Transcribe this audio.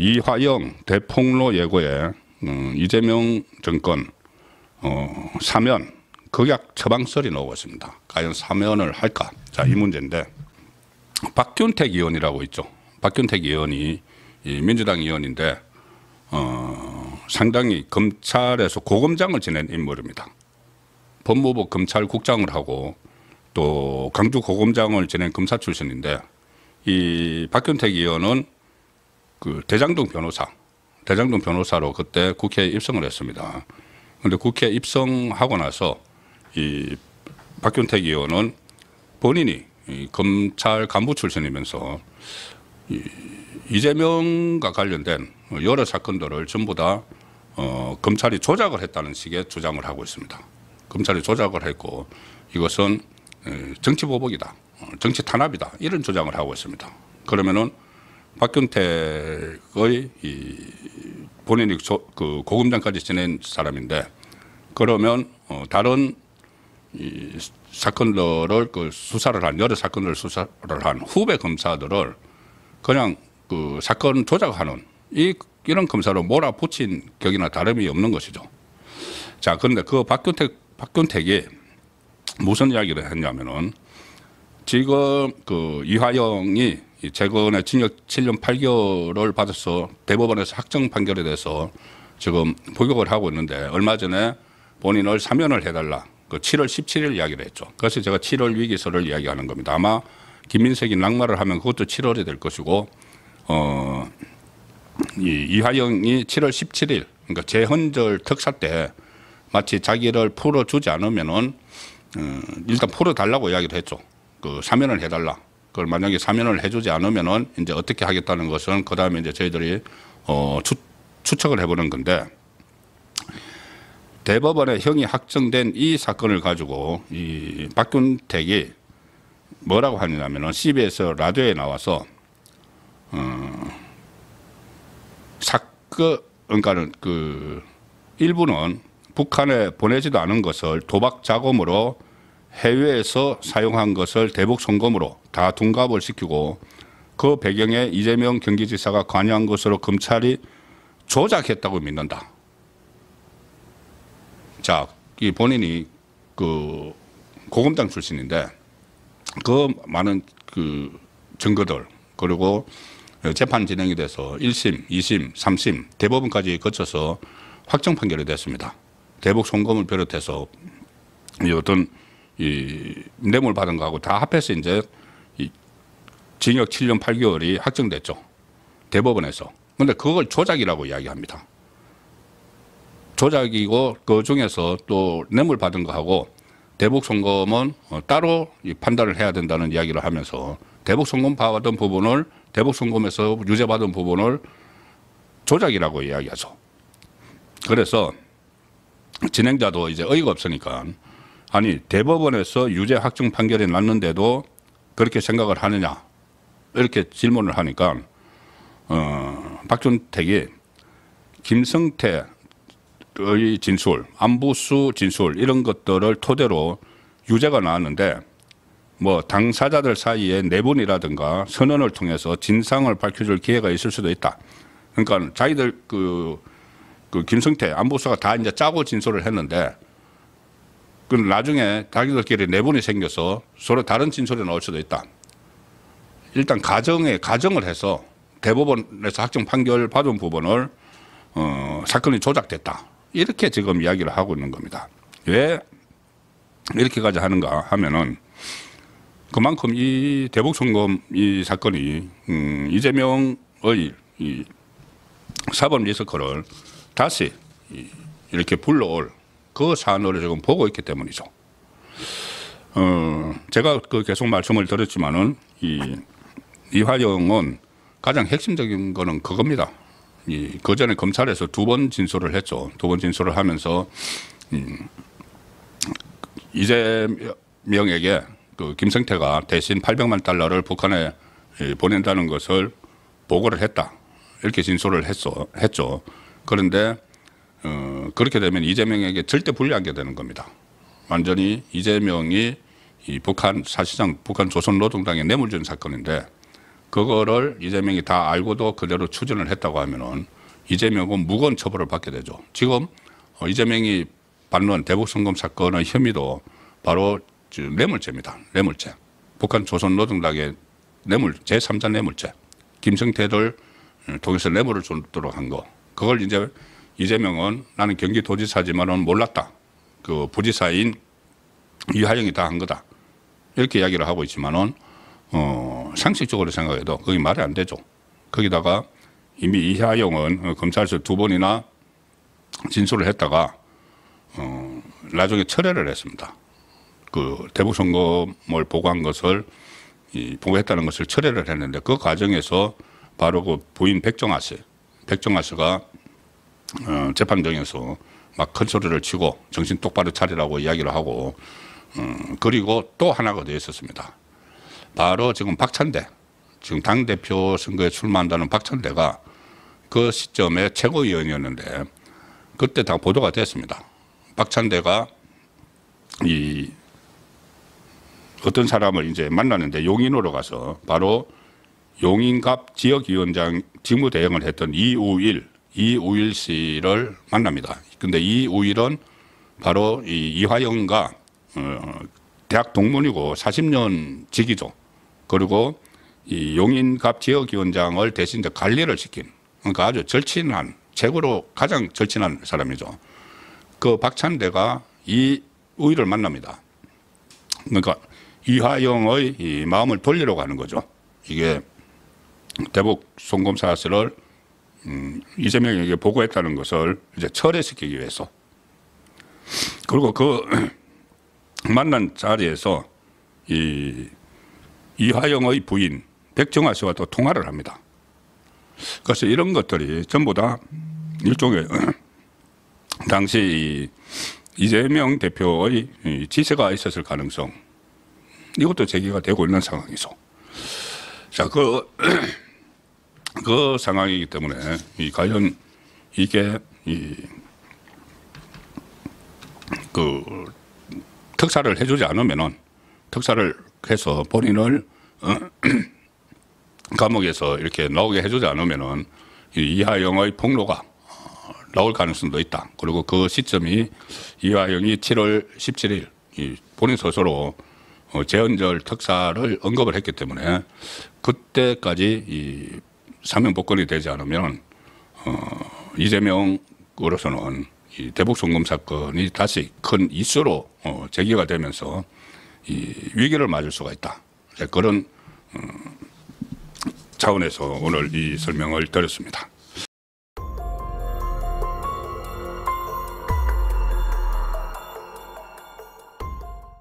이화영 대폭로 예고에 이재명 정권 사면 극약 처방설이 나오고 있습니다. 과연 사면을 할까? 자, 이 문제인데 박균택 의원이라고 있죠. 박균택 의원이 민주당 의원인데 상당히 검찰에서 고검장을 지낸 인물입니다. 법무부 검찰국장을 하고 또 강주 고검장을 지낸 검사 출신인데 이 박균택 의원은 그 대장동 변호사로 그때 국회에 입성을 했습니다. 그런데 국회에 입성하고 나서 이 박균택 의원은 본인이 이 검찰 간부 출신이면서 이재명과 관련된 여러 사건들을 전부 다 검찰이 조작을 했다는 식의 주장을 하고 있습니다. 검찰이 조작을 했고 이것은 정치 보복이다, 정치 탄압이다 이런 주장을 하고 있습니다. 그러면은 박균택의 본인이 그 고검장까지 지낸 사람인데 그러면 다른 이 사건들을 그 수사를 한 여러 사건을 수사를 한 후배 검사들을 그냥 그 사건 조작하는 이런 검사로 몰아붙인 격이나 다름이 없는 것이죠. 자, 그런데 그 박균택이 무슨 이야기를 했냐면은 지금 그 이화영이 최근에 징역 7년 8개월을 받아서 대법원에서 확정 판결에 대해서 지금 복역을 하고 있는데 얼마 전에 본인을 사면을 해달라. 그 7월 17일 이야기를 했죠. 그래서 제가 7월 위기설을 이야기하는 겁니다. 아마 김민석이 낙마를 하면 그것도 7월이 될 것이고, 이화영이 7월 17일, 그러니까 재헌절 특사 때 마치 자기를 풀어주지 않으면은, 일단 풀어달라고 이야기를 했죠. 그 사면을 해달라. 그걸 만약에 사면을 해주지 않으면은 이제 어떻게 하겠다는 것은 그 다음에 이제 저희들이 추측을 해보는 건데, 대법원에 형이 확정된 이 사건을 가지고 이 박균택이 뭐라고 하냐면은 CBS 라디오에 나와서 사건 그러니까는 그 일부는 북한에 보내지도 않은 것을 도박 자금으로 해외에서 사용한 것을 대북 송금으로 다 둔갑을 시키고 그 배경에 이재명 경기지사가 관여한 것으로 검찰이 조작했다고 믿는다. 자, 이 본인이 그 고검장 출신인데 그 많은 그 증거들 그리고 재판 진행이 돼서 1심, 2심, 3심 대법원까지 거쳐서 확정 판결이 됐습니다. 대북 송금을 비롯해서 이 어떤 이 뇌물 받은 거하고 다 합해서 이제 이 징역 7년 8개월이 확정됐죠. 대법원에서. 그런데 그걸 조작이라고 이야기합니다. 조작이고 그 중에서 또 뇌물 받은 거하고 대북 송금은 따로 판단을 해야 된다는 이야기를 하면서 대북 송금 받은 부분을 대북 송금에서 유죄받은 부분을 조작이라고 이야기하죠. 그래서 진행자도 이제 어이가 없으니까 아니 대법원에서 유죄 확정 판결이 났는데도 그렇게 생각을 하느냐 이렇게 질문을 하니까 박균택이 김성태의 진술, 안부수 진술 이런 것들을 토대로 유죄가 나왔는데 뭐 당사자들 사이에 내분이라든가 선언을 통해서 진상을 밝혀줄 기회가 있을 수도 있다. 그러니까 자기들 그 김성태 안부수가 다 이제 짜고 진술을 했는데 그 나중에 자기들끼리 내분이 생겨서 서로 다른 진술이 나올 수도 있다. 일단 가정을 해서 대법원에서 확정 판결 받은 부분을 사건이 조작됐다. 이렇게 지금 이야기를 하고 있는 겁니다. 왜 이렇게까지 하는가 하면은 그만큼 이 대북 송금 이 사건이 이재명의 이 사법 리스크를 다시 이렇게 불러올 그 사안으로 지금 보고 있기 때문이죠. 제가 그 계속 말씀을 드렸지만은 이화영은 가장 핵심적인 거는 그겁니다. 그 전에 검찰에서 2번 진술을 했죠. 2번 진술을 하면서 이재명에게 그 김성태가 대신 800만 달러를 북한에 보낸다는 것을 보고를 했다. 이렇게 진술을 했죠. 그런데 그렇게 되면 이재명에게 절대 불리하게 되는 겁니다. 완전히 이재명이 이 사실상 북한 조선노동당에 뇌물 준 사건인데 그거를 이재명이 다 알고도 그대로 추진을 했다고 하면은 이재명은 무거운 처벌을 받게 되죠. 지금 이재명이 받는 대북송금 사건의 혐의도 바로 뇌물죄입니다. 뇌물죄. 북한 조선노동당의 뇌물, 제3자 뇌물죄. 김성태를 통해서 뇌물을 주도록 한 거. 그걸 이제 이재명은 나는 경기도지사지만은 몰랐다. 그 부지사인 이하영이 다 한 거다. 이렇게 이야기를 하고 있지만은 상식적으로 생각해도 그게 말이 안 되죠. 거기다가 이미 이하영은 검찰에서 2번이나 진술을 했다가 나중에 철회를 했습니다. 그 대북송금을 보고한 것을 보고했다는 것을 철회를 했는데 그 과정에서 바로 그 부인 백정아 씨가 재판정에서 막 큰 소리를 치고 정신 똑바로 차리라고 이야기를 하고 그리고 또 하나가 더 있었습니다. 바로 지금 박찬대, 지금 당대표 선거에 출마한다는 박찬대가 그 시점에 최고위원이었는데 그때 다 보도가 됐습니다. 박찬대가 어떤 사람을 이제 만났는데 용인으로 가서 바로 용인갑 지역위원장 직무대행을 했던 이우일 씨를 만납니다. 근데 이우일은 바로 이화영과 대학 동문이고 40년 직이죠. 그리고 이 용인갑 지역위원장을 대신 관리를 시킨, 그러니까 아주 절친한, 최고로 가장 절친한 사람이죠. 그 박찬대가 이우일을 만납니다. 그러니까 이화영의 이 마음을 돌리려고 하는 거죠. 이게 대북 송금 사실을 이재명에게 보고했다는 것을 이제 철회시키기 위해서. 그리고 그 만난 자리에서 이화영의 부인 백정아 씨와 또 통화를 합니다. 그래서 이런 것들이 전부 다 일종의 당시 이재명 대표의 지시가 있었을 가능성, 이것도 제기가 되고 있는 상황이죠. 자, 그 상황이기 때문에 과연 이게 특사를 해주지 않으면은, 특사를 해서 본인을 감옥에서 이렇게 나오게 해주지 않으면은 이하영의 폭로가 나올 가능성도 있다. 그리고 그 시점이 이하영이 7월 17일 본인 스스로 재헌절 특사를 언급을 했기 때문에 그때까지 사면 복권이 되지 않으면 이재명으로서는 이 대북송금 사건이 다시 큰 이슈로 제기가 되면서 위기를 맞을 수가 있다. 그런 차원에서 오늘 이 설명을 드렸습니다.